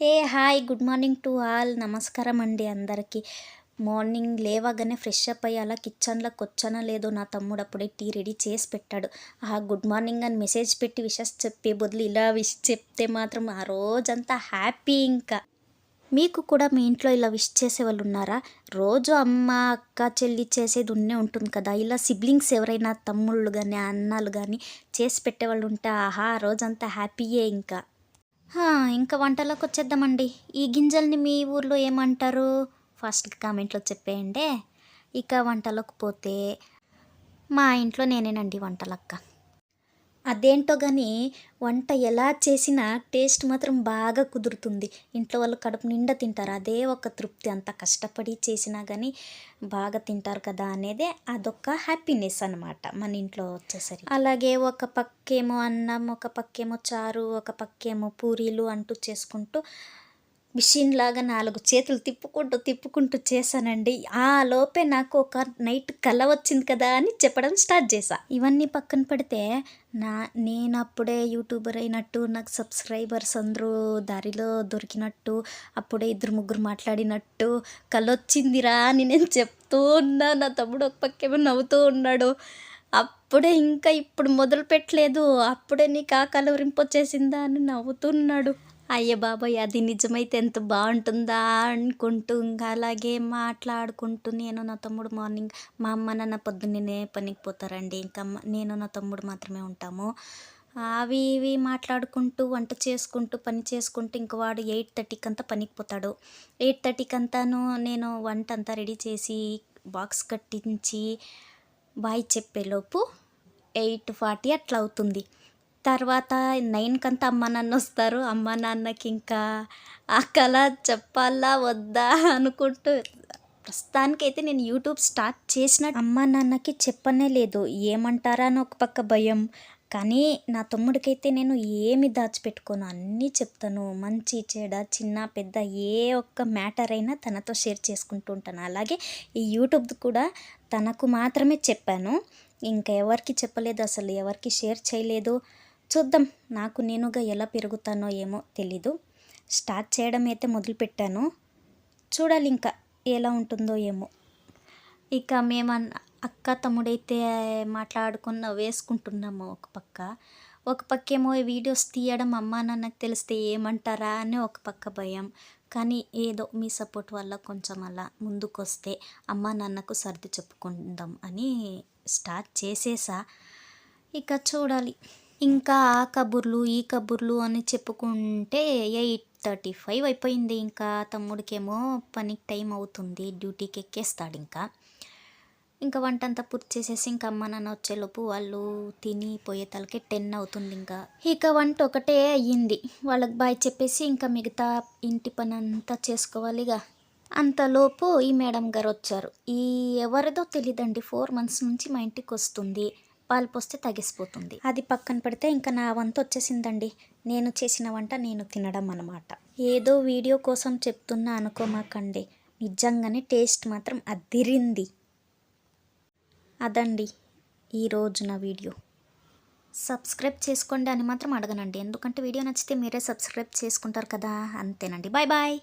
Hi good morning to all. నమస్కారం అండి అందరికీ. మార్నింగ్ లేవగానే ఫ్రెష్ అప్ అయ్యి అలా కిచెన్లోకి వచ్చానో లేదో నా తమ్ముడు అప్పుడే టీ రెడీ చేసి పెట్టాడు. గుడ్ మార్నింగ్ అని మెసేజ్ పెట్టి విషెస్ చెప్పే బదులు ఇలా విష్ చెప్తే మాత్రం ఆ రోజంతా హ్యాపీ. ఇంకా మీకు కూడా మీ ఇంట్లో ఇలా విష్ చేసేవాళ్ళు ఉన్నారా? రోజు అమ్మ అక్క చెల్లి చేసేది ఉంటుంది కదా, ఇలా సిబ్లింగ్స్ ఎవరైనా తమ్ముళ్ళు కానీ అన్నలు కానీ చేసి పెట్టేవాళ్ళు ఉంటే ఆ రోజంతా హ్యాపీయే. ఇంకా వంటలోకొచ్చేద్దామండి. ఈ గింజల్ని మీ ఊర్లో ఏమంటారు? ఫస్ట్ కామెంట్‌లో చెప్పేయండే. ఇక వంటలోకి పోతే, మా ఇంట్లో నేనేనండి వంటలక్క. అదేంటో గానీ వంట ఎలా చేసినా టేస్ట్ మాత్రం బాగా కుదురుతుంది. ఇంట్లో వాళ్ళు కడుపు నిండా తింటారు. అదే ఒక తృప్తి. అంత కష్టపడి చేసినా గానీ బాగా తింటారు కదా అనేదే అదొక హ్యాపీనెస్ అనమాట మన ఇంట్లో వచ్చేసరికి. అలాగే ఒక పక్కేమో అన్నం, ఒక పక్కేమో చారు, ఒక పక్కేమో పూరీలు అంటూ చేసుకుంటూ మిషన్ లాగా 4 చేతులు తిప్పుకుంటూ చేశానండి. ఆ లోపే నాకు ఒక నైట్ కల వచ్చింది కదా అని చెప్పడం స్టార్ట్ చేశా. ఇవన్నీ పక్కన పెడితే నేనప్పుడే యూట్యూబర్ అయినట్టు, నాకు సబ్స్క్రైబర్స్ అందరూ దారిలో దొరికినట్టు, అప్పుడే 2-3 మాట్లాడినట్టు కలొచ్చిందిరా అని నేను చెప్తూ ఉన్నా. నా తమ్ముడు ఒక పక్కేమో నవ్వుతూ ఉన్నాడు. అప్పుడే ఇంకా ఇప్పుడు మొదలు పెట్టలేదు, అప్పుడే నీకు ఆ కలవరింపొచ్చేసిందా అని నవ్వుతున్నాడు. అయ్య బాబోయ్! అది నిజమైతే ఎంత బాగుంటుందా అనుకుంటూ ఇంకా అలాగే మాట్లాడుకుంటూ నేను నా తమ్ముడు మార్నింగ్, మా అమ్మ నాన్న పొద్దున్నే పనికి పోతారండి. ఇంకా నేను నా తమ్ముడు మాత్రమే ఉంటాము. అవి ఇవి మాట్లాడుకుంటూ వంట చేసుకుంటూ పని చేసుకుంటూ ఇంక వాడు 8:30కి అంతా పనికి పోతాడు. 8:30కి అంతాను నేను వంట అంతా రెడీ చేసి బాక్స్ కట్టించి బాయ్ చెప్పేలోపు 8:40 అట్లా అవుతుంది. తర్వాత 9కంతా అమ్మ నాన్న వస్తారు. అమ్మ నాన్నకి ఇంకా ఆ కళ చెప్పాలా వద్దా అనుకుంటూ ప్రస్తుతానికైతే నేను యూట్యూబ్ స్టార్ట్ చేసిన అమ్మ నాన్నకి చెప్పనే లేదు. ఏమంటారా అని ఒక పక్క భయం. కానీ నా తమ్ముడికైతే నేను ఏమి దాచిపెట్టుకోను, అన్నీ చెప్తాను. మంచి చెడ చిన్న పెద్ద ఏ ఒక్క మ్యాటర్ అయినా తనతో షేర్ చేసుకుంటూ ఉంటాను. అలాగే ఈ యూట్యూబ్ కూడా తనకు మాత్రమే చెప్పాను. ఇంకా ఎవరికి చెప్పలేదు, అసలు ఎవరికి షేర్ చేయలేదు. చూద్దాం, నాకు నేనుగా ఎలా పెరుగుతానో ఏమో తెలీదు. స్టార్ట్ చేయడం అయితే మొదలుపెట్టాను, చూడాలి ఇంకా ఎలా ఉంటుందో ఏమో. ఇక మేము అక్క తమ్ముడైతే మాట్లాడుకున్న వేసుకుంటున్నాము. ఒక పక్కేమో వీడియోస్ తీయడం అమ్మా నాన్నకు తెలిస్తే ఏమంటారా అని ఒక పక్క భయం. కానీ ఏదో మీ సపోర్ట్ వల్ల కొంచెం అలా ముందుకొస్తే అమ్మా నాన్నకు సర్ది చెప్పుకుందాం అని స్టార్ట్ చేసేసా. ఇక చూడాలి. ఇంకా ఆ కబుర్లు ఈ కబుర్లు అని చెప్పుకుంటే 8:35 అయిపోయింది. ఇంకా తమ్ముడికేమో పనికి టైం అవుతుంది, డ్యూటీకి ఎక్కేస్తాడు. ఇంకా వంట అంతా పూర్తి చేసేసి ఇంకా అమ్మ నాన్న వచ్చేలోపు వాళ్ళు తిని పోయే తలకి 10 అవుతుంది. ఇక వంట ఒకటే అయ్యింది. వాళ్ళకి బాయ్ చెప్పేసి ఇంకా మిగతా ఇంటి పని అంతా చేసుకోవాలిగా. అంతలోపు ఈ మేడం గారు వచ్చారు. ఎవరిదో తెలీదండి, 4 months నుంచి మా ఇంటికి వస్తుంది. పాలు పోస్తే తగిసిపోతుంది. అది పక్కన పెడితే ఇంకా నా వంతు వచ్చేసిందండి. నేను చేసిన వంట నేను తినడం అన్నమాట. ఏదో వీడియో కోసం చెప్తున్నా అనుకోమాకండి, నిజంగానే టేస్ట్ మాత్రం అదిరింది. అదండి ఈరోజు నా వీడియో. సబ్స్క్రైబ్ చేసుకోండి అని మాత్రం అడగనండి, ఎందుకంటే వీడియో నచ్చితే మీరే సబ్స్క్రైబ్ చేసుకుంటారు కదా, అంతేనండి. Bye bye.